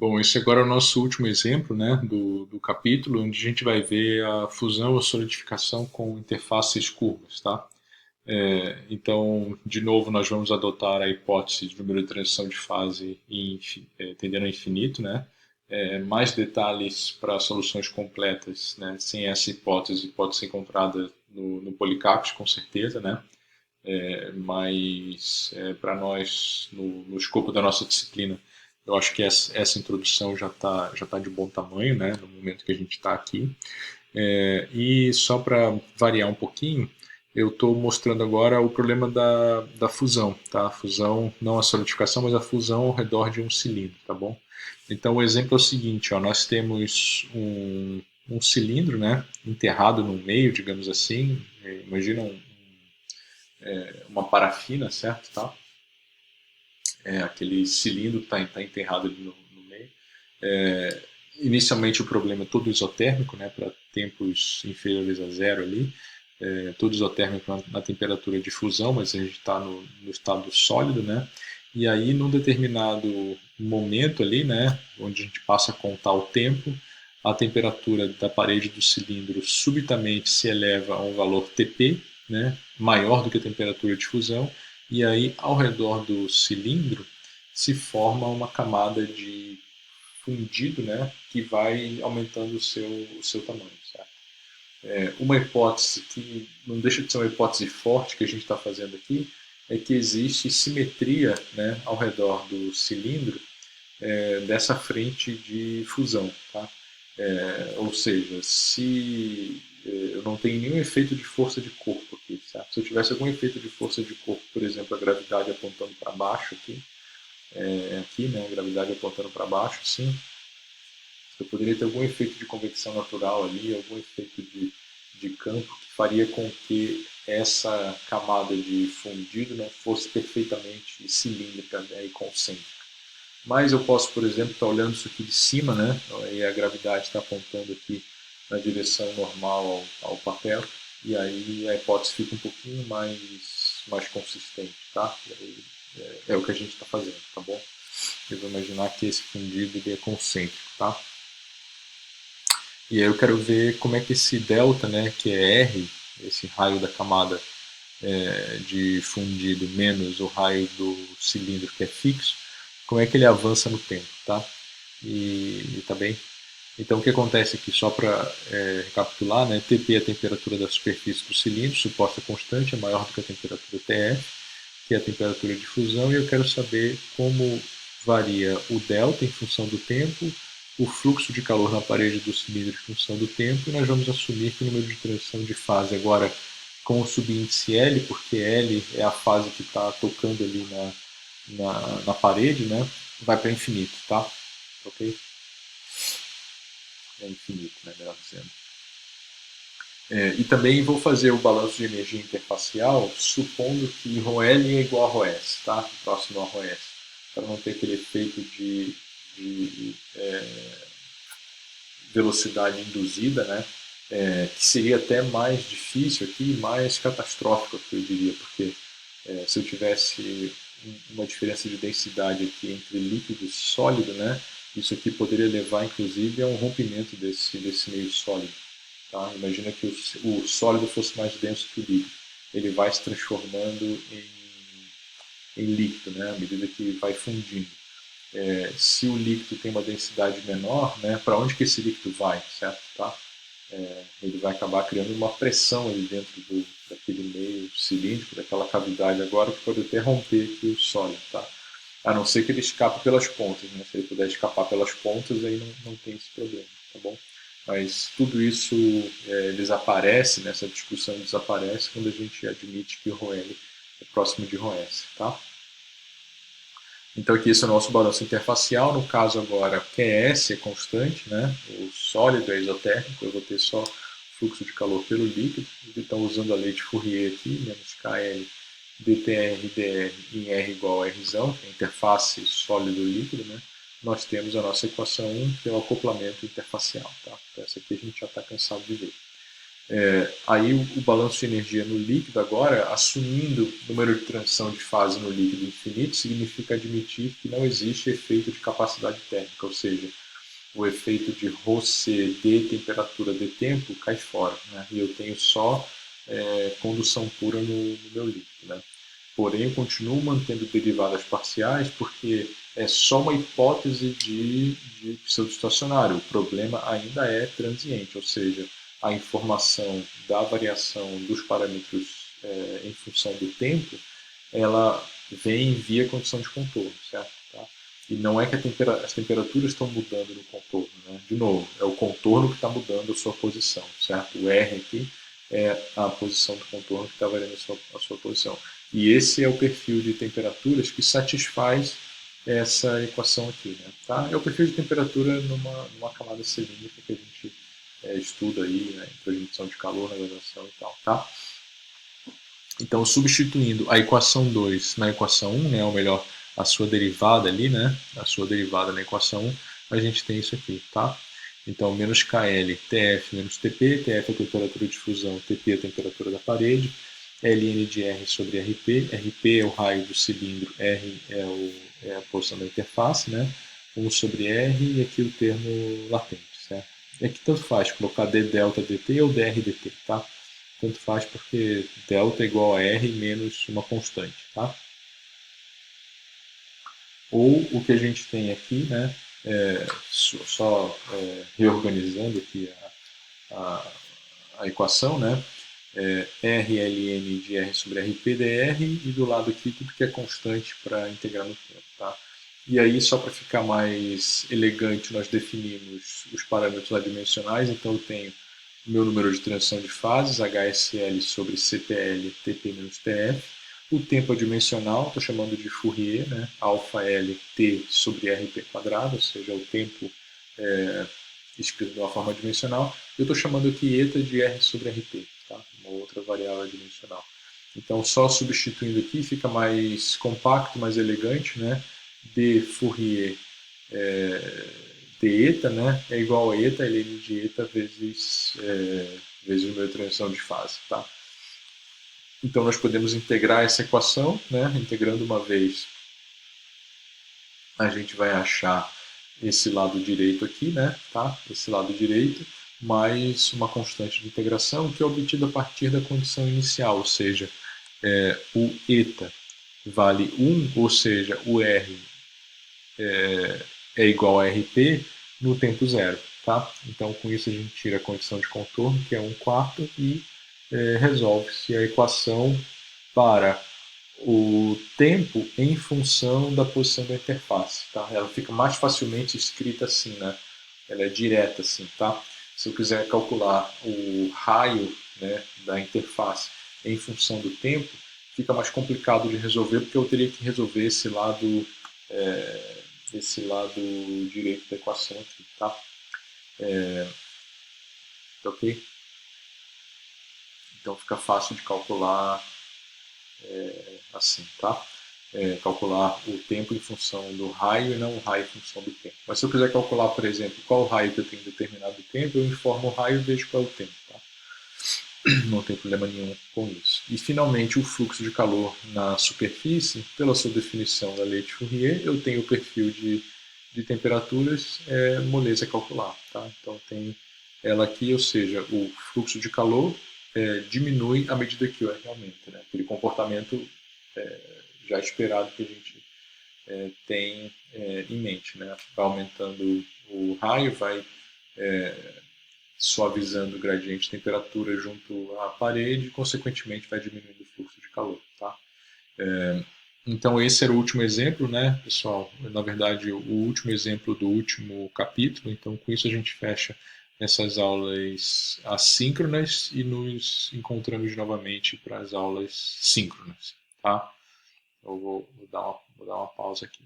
Bom, esse agora é o nosso último exemplo, né, do capítulo, onde a gente vai ver a fusão ou solidificação com interfaces curvas, tá? Então, de novo, nós vamos adotar a hipótese de número de transição de fase tendendo a infinito, né? Mais detalhes para soluções completas, né? Sem essa hipótese, pode ser encontrada no Polycapse, com certeza, né? Mas para nós, no escopo da nossa disciplina, eu acho que essa introdução já tá de bom tamanho, né, no momento que a gente está aqui. E só para variar um pouquinho, eu estou mostrando agora o problema da fusão, tá? A fusão, não a solidificação, mas a fusão ao redor de um cilindro, tá bom? Então o exemplo é o seguinte, ó, nós temos um cilindro, né, enterrado no meio, digamos assim. Imagina uma parafina, certo? Tá? Aquele cilindro está enterrado ali no meio. Inicialmente o problema é todo isotérmico, né, para tempos inferiores a zero ali, todo isotérmico na temperatura de fusão, mas a gente está no estado sólido, né, e aí num determinado momento ali, né, onde a gente passa a contar o tempo, a temperatura da parede do cilindro subitamente se eleva a um valor Tp, né, maior do que a temperatura de fusão, e aí ao redor do cilindro se forma uma camada de fundido, né, que vai aumentando o seu tamanho. Certo? Uma hipótese que não deixa de ser uma hipótese forte que a gente está fazendo aqui é que existe simetria, né, ao redor do cilindro dessa frente de fusão. Tá? Ou seja, se eu não tenho nenhum efeito de força de corpo aqui. Certo? Se eu tivesse algum efeito de força de corpo, por exemplo, a gravidade apontando para baixo aqui, né, a gravidade apontando para baixo, assim, eu poderia ter algum efeito de convecção natural ali, algum efeito de campo que faria com que essa camada de fundido, né, fosse perfeitamente cilíndrica, né, e concêntrica. Mas eu posso, por exemplo, estar olhando isso aqui de cima, né, e a gravidade está apontando aqui na direção normal ao papel, e aí a hipótese fica um pouquinho mais consistente, tá? É o que a gente está fazendo, tá bom? Eu vou imaginar que esse fundido ele é concêntrico, tá? E aí eu quero ver como é que esse delta, né, que é R, esse raio da camada de fundido menos o raio do cilindro que é fixo, como é que ele avança no tempo, tá? E tá bem? Então o que acontece aqui, só para recapitular, né, Tp é a temperatura da superfície do cilindro, suposta constante, é maior do que a temperatura Tf, que é a temperatura de fusão, e eu quero saber como varia o delta em função do tempo, o fluxo de calor na parede do cilindro em função do tempo, e nós vamos assumir que o número de transição de fase agora com o subíndice L, porque L é a fase que está tocando ali na parede, né, vai para infinito, tá? Ok? É infinito, né, melhor dizendo. E também vou fazer o balanço de energia interfacial supondo que ρL é igual a ρS, tá? Próximo a ρS, para não ter aquele efeito de velocidade induzida, né? Que seria até mais difícil aqui, mais catastrófico, eu diria, porque se eu tivesse uma diferença de densidade aqui entre líquido e sólido, né? Isso aqui poderia levar, inclusive, a um rompimento desse meio sólido. Tá? Imagina que o sólido fosse mais denso que o líquido. Ele vai se transformando em líquido, né, à medida que vai fundindo. Se o líquido tem uma densidade menor, né, para onde que esse líquido vai, certo? Tá? Ele vai acabar criando uma pressão ali dentro daquele meio cilíndrico, daquela cavidade agora, que pode até romper aqui o sólido. Tá? A não ser que ele escape pelas pontas. Né? Se ele puder escapar pelas pontas, aí não tem esse problema. Tá bom? Mas tudo isso desaparece, nessa discussão desaparece quando a gente admite que o ROL é próximo de ROS. Tá? Então aqui esse é o nosso balanço interfacial. No caso agora, QS é constante, né? O sólido é isotérmico, eu vou ter só fluxo de calor pelo líquido. Então usando a lei de Fourier aqui, menos KL dTr/dr em R igual a R, que é a interface sólido-líquido, né? Nós temos a nossa equação 1, que é o acoplamento interfacial. Tá? Então essa aqui a gente já está cansado de ver. Aí o balanço de energia no líquido agora, assumindo o número de transição de fase no líquido infinito, significa admitir que não existe efeito de capacidade térmica, ou seja, o efeito de ρC de temperatura de tempo cai fora, né? E eu tenho só condução pura no meu líquido, né? Porém, eu continuo mantendo derivadas parciais porque é só uma hipótese de pseudoestacionário. O problema ainda é transiente, ou seja, a informação da variação dos parâmetros em função do tempo, ela vem via condição de contorno, certo? Tá? E não é que as temperaturas estão mudando no contorno, né? De novo, é o contorno que está mudando a sua posição, certo? O R aqui é a posição do contorno que está variando a sua posição. E esse é o perfil de temperaturas que satisfaz essa equação aqui, né? Tá? É o perfil de temperatura numa camada cilíndrica que a gente estuda aí, né? Transmissão de calor na graduação e tal, tá? Então, substituindo a equação 2 na equação 1, né, ou melhor, a sua derivada ali, né, a sua derivada na equação 1, a gente tem isso aqui, tá? Então, menos KL, TF menos TP, TF é a temperatura de fusão, TP é a temperatura da parede, Ln de R sobre RP, RP é o raio do cilindro, R é a posição da interface, né? 1 sobre R e aqui o termo latente, certo? E aqui tanto faz colocar d delta dt ou dr dt, tá? Tanto faz porque delta é igual a R menos uma constante, tá? Ou o que a gente tem aqui, né, reorganizando aqui a equação, né, RLN de R sobre RP dr e do lado aqui tudo que é constante para integrar no tempo, tá? E aí, só para ficar mais elegante, nós definimos os parâmetros adimensionais, então eu tenho o meu número de transição de fases, HSL sobre CPL, TP menos TF. O tempo adimensional, estou chamando de Fourier, né? Alfa L T sobre RP quadrado, ou seja, o tempo escrito de uma forma dimensional. Eu estou chamando aqui eta de R sobre RP, tá? Uma outra variável dimensional. Então, só substituindo aqui, fica mais compacto, mais elegante, né? De Fourier de eta, né, é igual a eta, ln de eta vezes o número de transição de fase, tá? Então nós podemos integrar essa equação, né? Integrando uma vez, a gente vai achar esse lado direito aqui, né? Tá? Esse lado direito, mais uma constante de integração que é obtida a partir da condição inicial, ou seja, o eta vale 1, ou seja, o R é igual a RP no tempo zero. Tá? Então, com isso, a gente tira a condição de contorno, que é 1/4, e resolve-se a equação para o tempo em função da posição da interface. Tá? Ela fica mais facilmente escrita assim, né? Ela é direta assim. Tá? Se eu quiser calcular o raio, né, da interface em função do tempo, fica mais complicado de resolver, porque eu teria que resolver esse lado direito da equação aqui, tá? Ok? Então fica fácil de calcular assim, tá? Calcular o tempo em função do raio e não o raio em função do tempo. Mas se eu quiser calcular, por exemplo, qual raio que eu tenho em determinado tempo, eu informo o raio e vejo qual é o tempo, tá? Não tem problema nenhum com isso. E finalmente o fluxo de calor na superfície, pela sua definição da lei de Fourier, eu tenho o perfil de temperaturas moleza calcular. Tá? Então tem ela aqui, ou seja, o fluxo de calor diminui à medida que o R aumenta. Né? Aquele comportamento já esperado que a gente tem em mente. Né? Vai aumentando o raio, vai suavizando o gradiente de temperatura junto à parede e, consequentemente, vai diminuindo o fluxo de calor. Tá? Então, esse era o último exemplo, né, pessoal? Na verdade, o último exemplo do último capítulo. Então, com isso, a gente fecha essas aulas assíncronas e nos encontramos novamente para as aulas síncronas. Tá? Eu vou dar uma pausa aqui.